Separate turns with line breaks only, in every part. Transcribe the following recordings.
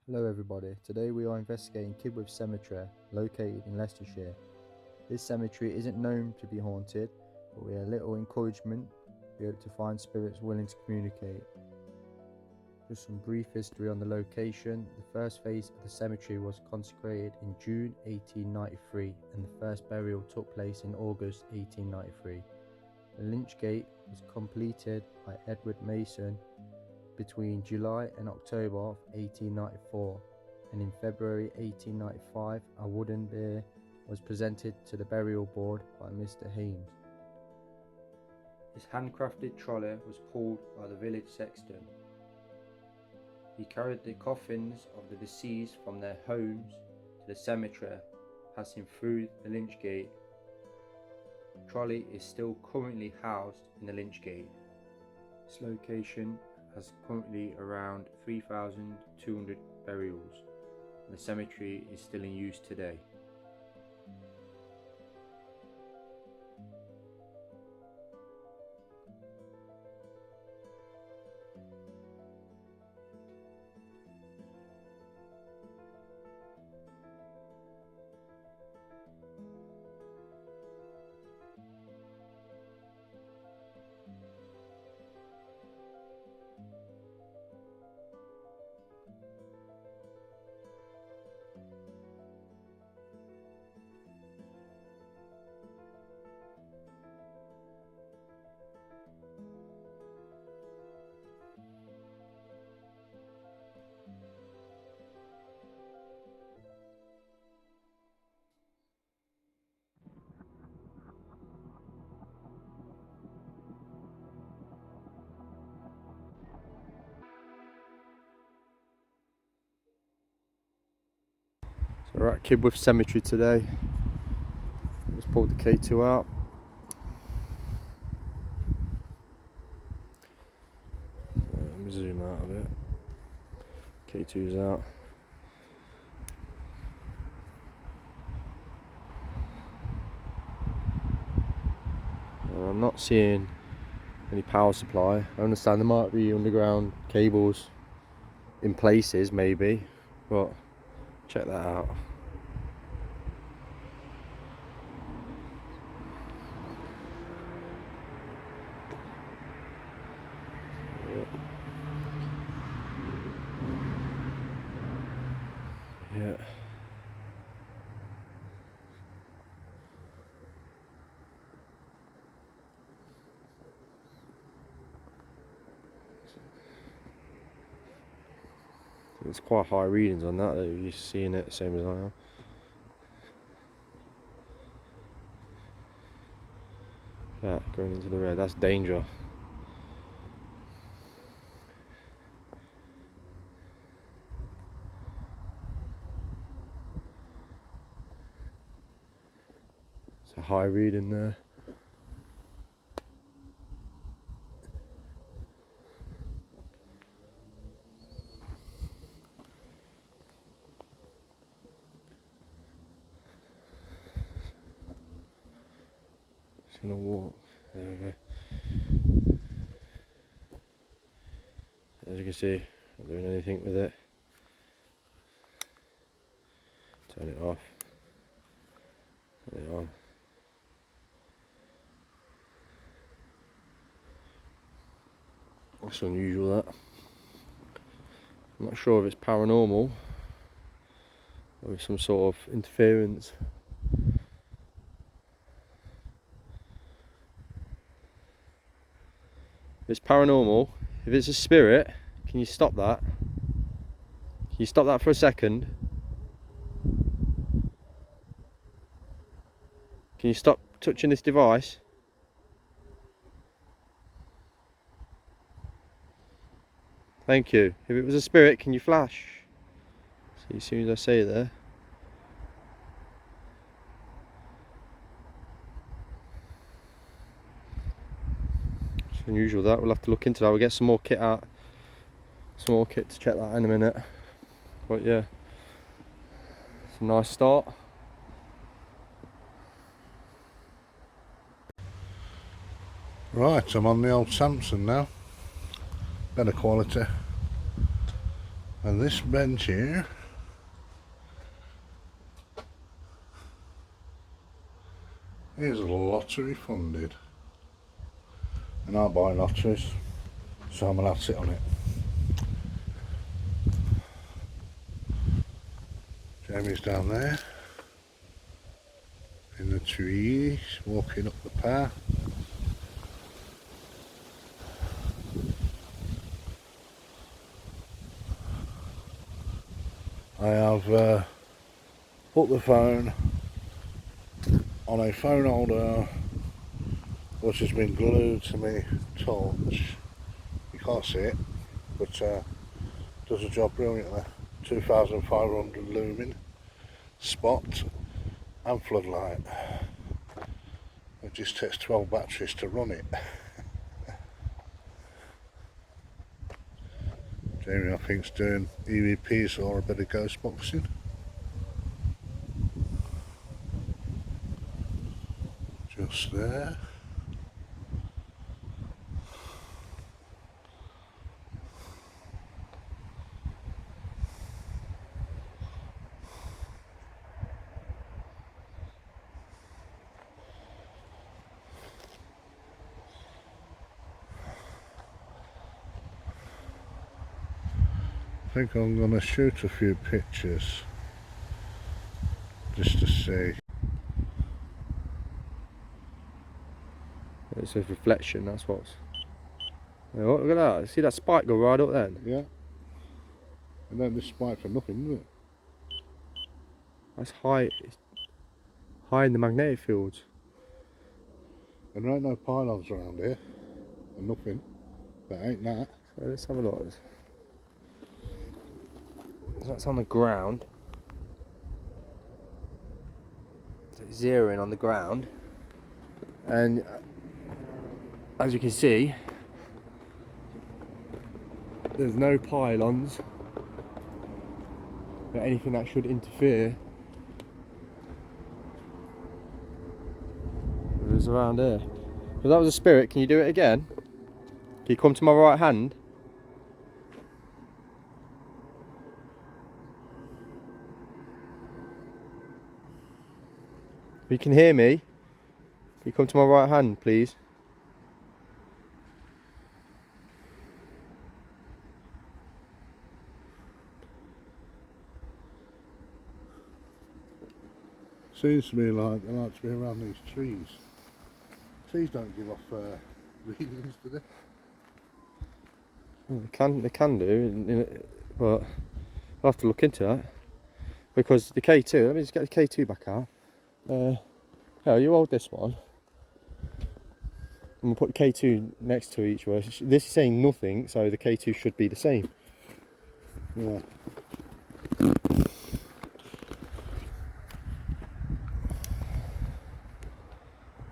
Hello everybody, today we are investigating Kibworth Cemetery, located in Leicestershire. This cemetery isn't known to be haunted, but with a little encouragement, we hope to find spirits willing to communicate. Just some brief history on the location. The first phase of the cemetery was consecrated in June 1893 and the first burial took place in August 1893. The lynch gate was completed by Edward Mason between July and October of 1894, and in February 1895 a wooden bier was presented to the burial board by Mr. Hames. His handcrafted trolley was pulled by the village sexton. He carried the coffins of the deceased from their homes to the cemetery, passing through the lynch gate. The trolley is still currently housed in the lynch gate. This location has currently around 3,200 burials, and the cemetery is still in use today. So we're at Kibworth Cemetery today. Just pulled the K2 out. Let me zoom out a bit. K2's out. I'm not seeing any power supply. I understand there might be underground cables in places maybe, but check that out. Yeah. It's quite high readings on that though. You're seeing it the same as I am. Yeah, going into the red, that's danger. It's a high reading there. Just gonna walk. There we go. As you can see, not doing anything with it. Turn it off. Turn it on. That's unusual, that. I'm not sure if it's paranormal or some sort of interference. If it's paranormal, if it's a spirit, can you stop that? Can you stop that for a second? Can you stop touching this device? Thank you. If it was a spirit, can you flash? See, as soon as I say it there. It's unusual that. We'll have to look into that. We'll get some more kit out. Some more kit to check that in a minute. But yeah, it's a nice start.
Right, I'm on the old Samson now. Better quality. And this bench here is lottery funded. And I buy lotteries, so I'm gonna have to sit on it. Jamie's down there in the trees, walking up the path. I have put the phone on a phone holder which has been glued to my torch. You can't see it, but does the job brilliantly. 2500 lumen, spot and floodlight. It just takes 12 batteries to run it. Jamie, I think, is doing EVPs or a bit of ghost boxing. Just there. I think I'm going to shoot a few pictures just to see.
It's a reflection, that's what's... Yeah, look at that, see that spike go right up then?
Yeah. And then this spike for nothing, isn't it?
That's high, it's high in the magnetic fields.
And there ain't no pylons around here. And nothing. That ain't that.
So let's have a look. So that's on the ground. So it's zeroing on the ground. And as you can see, there's no pylons or anything that should interfere with us around here. So that was a spirit. Can you do it again? Can you come to my right hand? If you can hear me, can you come to my right hand, please?
Seems to me like they like to be around these trees. Trees don't give off readings, do they?
Well, they can do, but I'll have to look into that. Because the K2, let me just get the K2 back out. Yeah, you hold this one. And we'll put the K2 next to each other. This is saying nothing, so the K2 should be the same.
Yeah.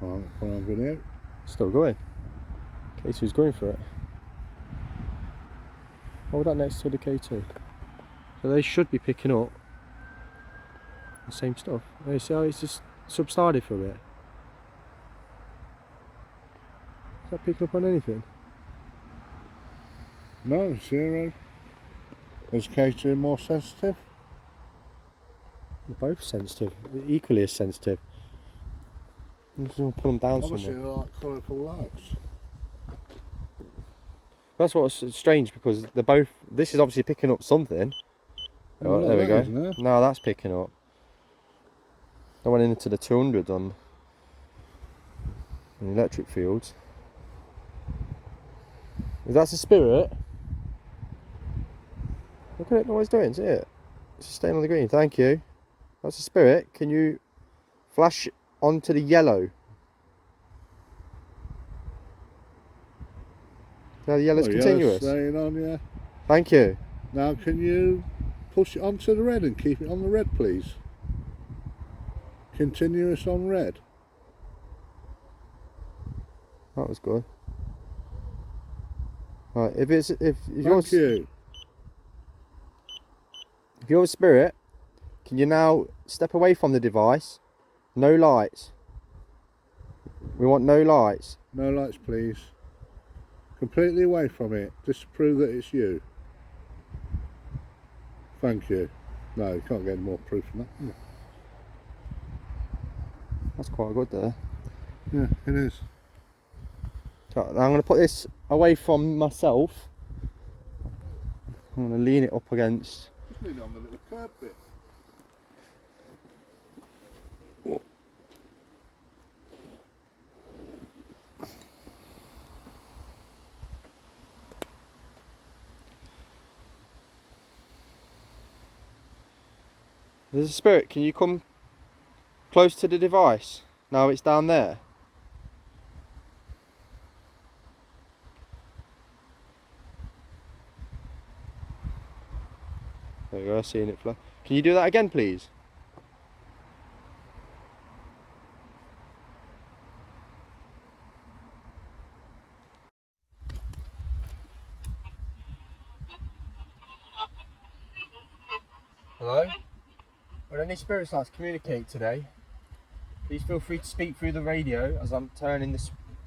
Right, put on video.
Still going. K2's going for it. Hold that next to the K2. So they should be picking up the same stuff. You see how it's just subsided for a bit? Is that picking up on anything?
No, zero. Is K2 more sensitive?
They're both sensitive, they're equally as sensitive. I'm just going to put them down
Obviously
somewhere.
they're like colourful lights.
That's what's strange, because they're both. This is obviously picking up something. Oh,
Well,
there we
that
go.
is, isn't it?
Now that's picking up. I went into the 200 on the electric fields. If that's a spirit, look at it, what it's doing, see it? It's just staying on the green, thank you. That's a spirit. Can you flash onto the yellow? Now the yellow's continuous.
Yellow's staying on, yeah.
Thank you.
Now can you push it onto the red and keep it on the red, please? Continuous on red.
That was good. Right, if
Thank
yours,
you.
if you're a spirit, can you now step away from the device? No lights. We want no lights.
No lights, please. Completely away from it, just to prove that it's you. Thank you. No, you can't get any more proof than that, can you?
That's quite good there.
Yeah, it is.
So I'm going to put this away from myself. I'm going to lean it up against.
Just lean it on the little curb bit.
There's a spirit. Can you come close to the device? Now it's down there. There you go, I've seen it flow. Can you do that again, please? Hello? Would any spirits like to communicate today? Please feel free to speak through the radio as I'm turning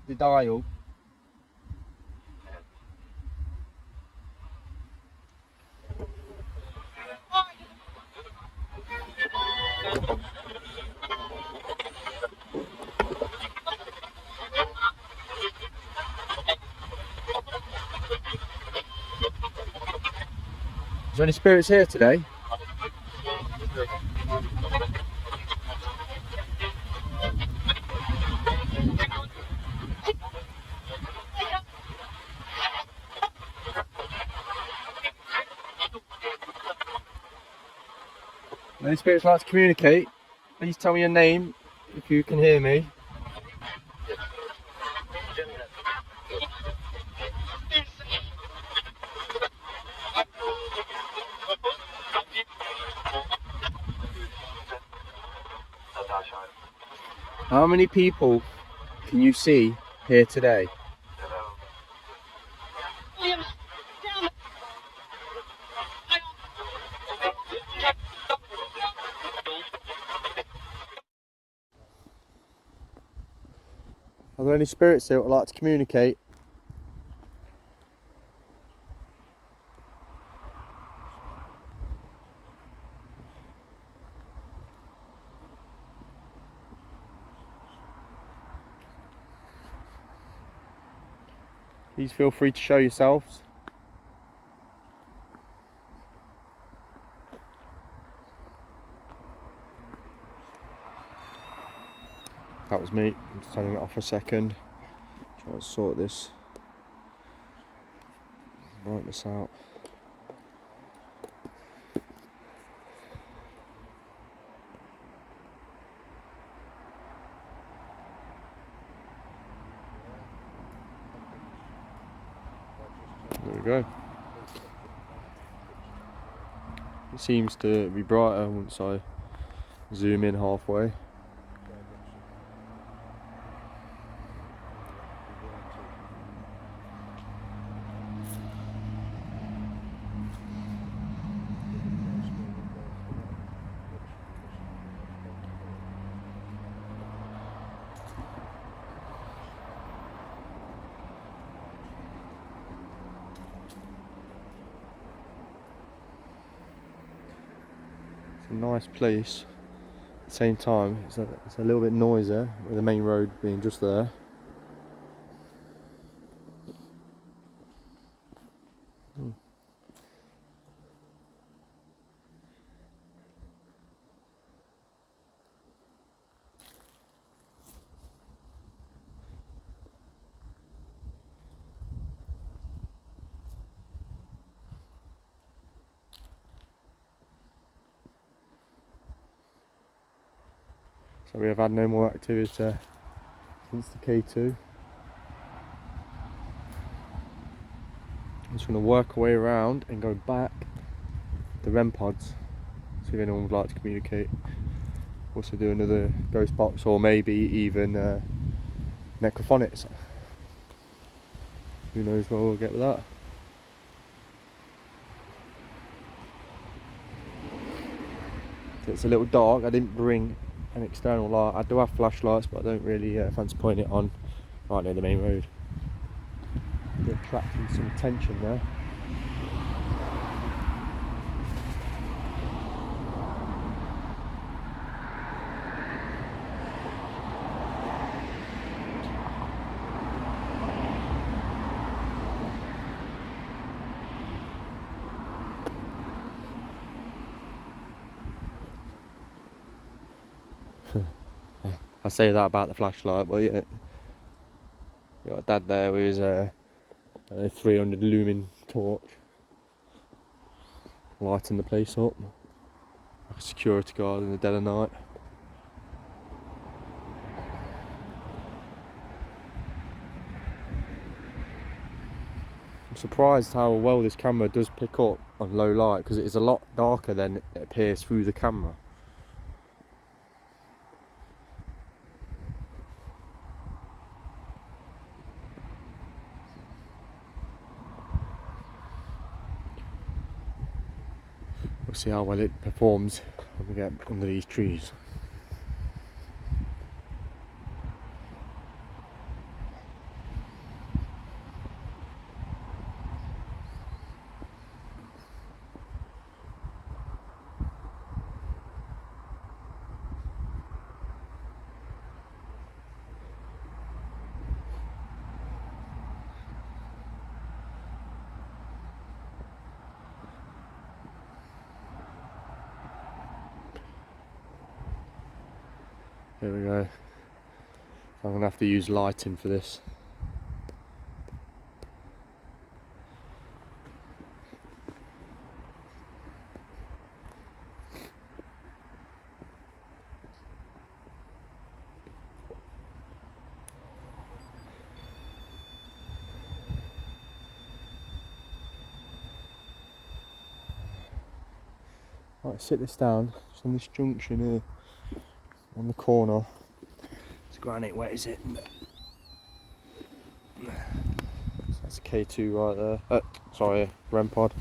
the dial. Is there any spirits here today? Any spirits like to communicate? Please tell me your name if you can hear me. How many people can you see here today? Are there any spirits here that would like to communicate? Please feel free to show yourselves. That was me. I'm just turning it off a second. Try to sort this brightness out. There we go. It seems to be brighter once I zoom in halfway. It's a nice place. At the same time, it's a little bit noisier with the main road being just there. So we have had no more activity since the K2. I'm just going to work our way around and go back the REM pods. See if anyone would like to communicate. Also do another ghost box or maybe even necrophonics. Who knows where we'll get with that. So it's a little dark. I didn't bring an external light. I do have flashlights, but I don't really fancy putting it on right near the main road. They're attracting some attention there. I say that about the flashlight, but yeah. You got Dad there with his a 300 lumen torch, lighting the place up like a security guard in the dead of night. I'm surprised how well this camera does pick up on low light, because it is a lot darker than it appears through the camera. We'll see how well it performs when we get under these trees. Here we go. I'm going to have to use lighting for this. Right, sit this down, just on this junction here, on the corner. It's granite, wet is it? So that's K2 right there. Sorry, REM pod.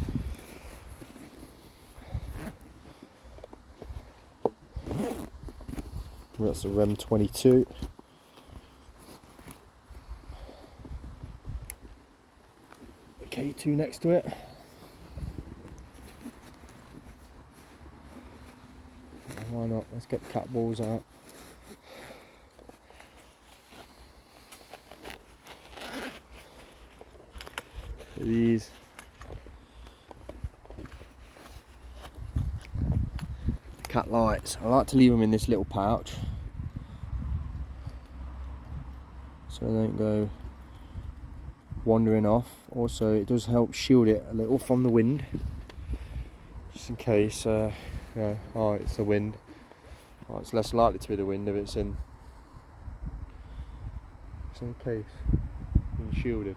That's the REM 22. K2 next to it. Why not? Let's get the cat balls out. These. Cat lights. I like to leave them in this little pouch so they don't go wandering off. Also, it does help shield it a little from the wind, just in case. Yeah, oh, it's the wind. Oh, it's less likely to be the wind if it's in case, being shielded.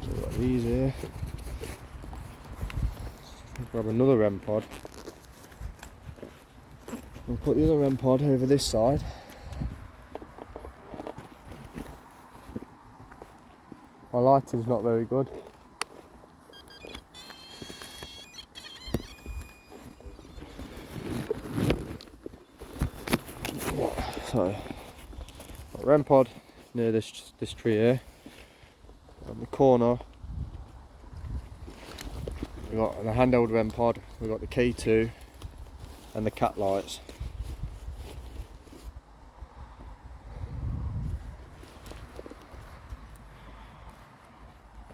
So we've got these here. Grab another REM pod. We'll put the other REM pod over this side. My lighting's not very good. So, got REM pod near this tree here. On the corner, we've got the handheld REM pod, we've got the K2 and the cat lights.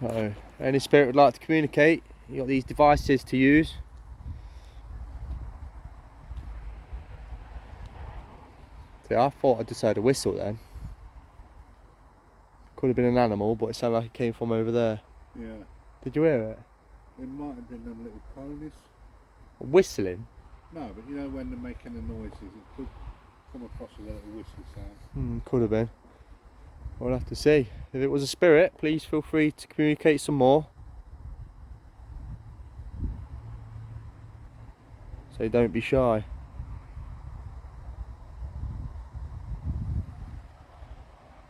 So, any spirit would like to communicate, you've got these devices to use. See, I thought I just heard a whistle then. Could have been an animal, but it sounded like it came from over there.
Yeah.
Did you hear it?
It might have been them little ponies.
Whistling?
No, but you know when they're making the noises, it could come across as a little whistle sound.
Could have been. We'll have to see. If it was a spirit, please feel free to communicate some more. So don't be shy.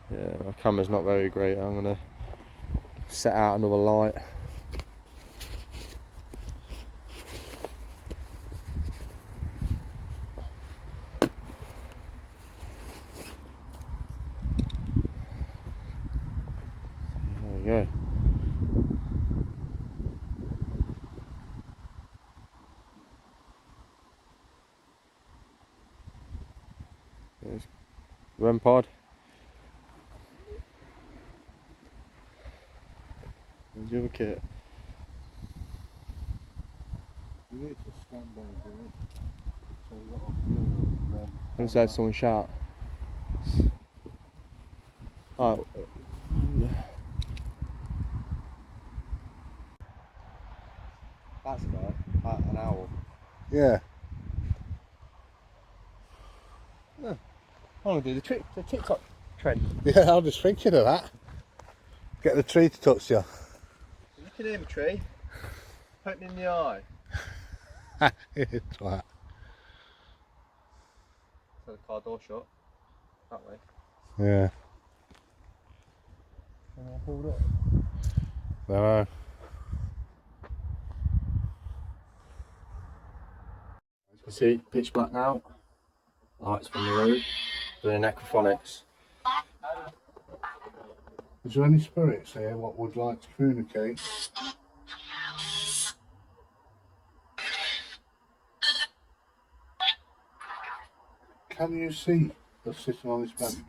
Yeah, my camera's not very great. I'm gonna set out another light. There we go. There's REM pod. There's the other kit.
You need to stand by it, so we've got
I just heard someone shout. Oh. That's a guy. An owl.
Yeah.
Yeah. I want to do the TikTok trend.
Yeah, I was just thinking of that. Get the tree to touch you.
You can hear me, tree. Poke me in the eye.
It's like,
So the car door shut. That way.
yeah.
And I'll hold up.
No.
You can see pitch black now. Lights from the road. Doing necrophonics.
Is there any spirits here what would like to communicate? Can you see us sitting on this bench?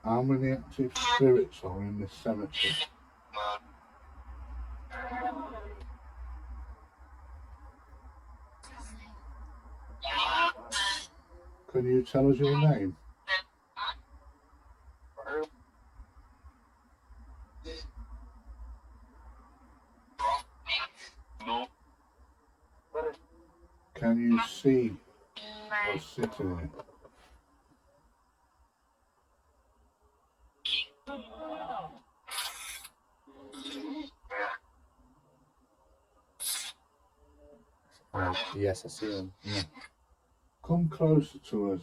How many active spirits are in this cemetery? Can you tell us your name? Can you see us sitting here?
Yes, I see them. Yeah.
Come closer to us.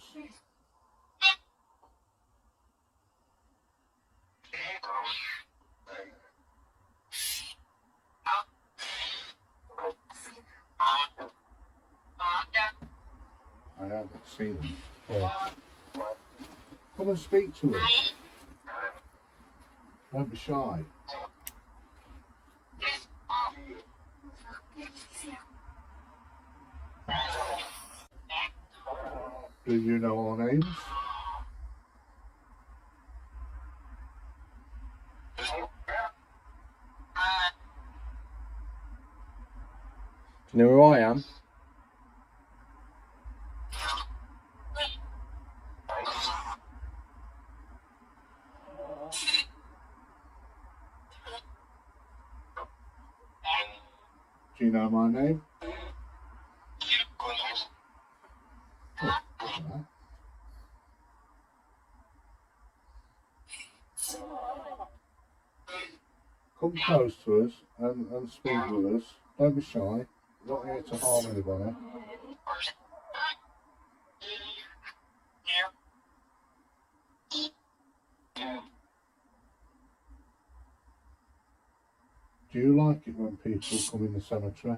I haven't seen them.
Yeah.
Come and speak to us. Don't be shy. Do you know our names?
Do you know who I am?
Do you know my name? Come close to us and speak with us. Don't be shy. We're not here to harm anybody. Do you like it when people come in the cemetery?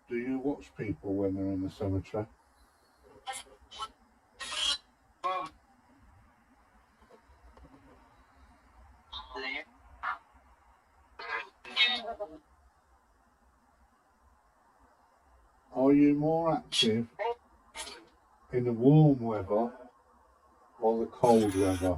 Do you watch people when they're in the cemetery? Are you more active in the warm weather or the cold weather?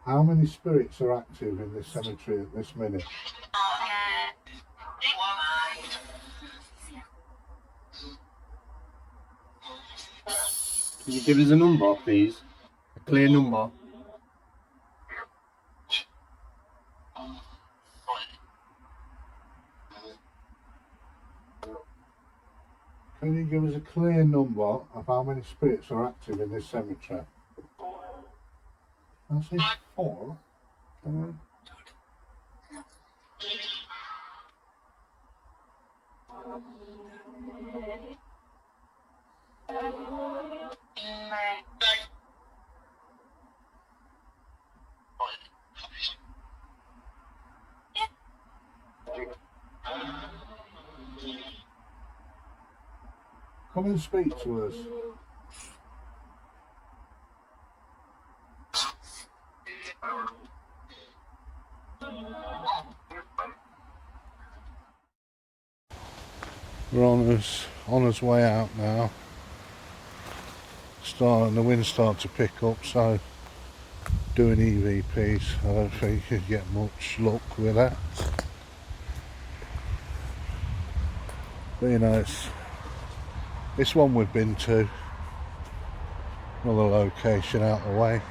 How many spirits are active in this cemetery at this minute?
Can you give us a number, please? A clear number.
Can you give us a clear number of how many spirits are active in this cemetery? I say 4. Come and speak to us. We're on us way out now. The wind starting to pick up, so doing EVPs, I don't think you could get much luck with that. But you know, it's one we've been to, another location out the way.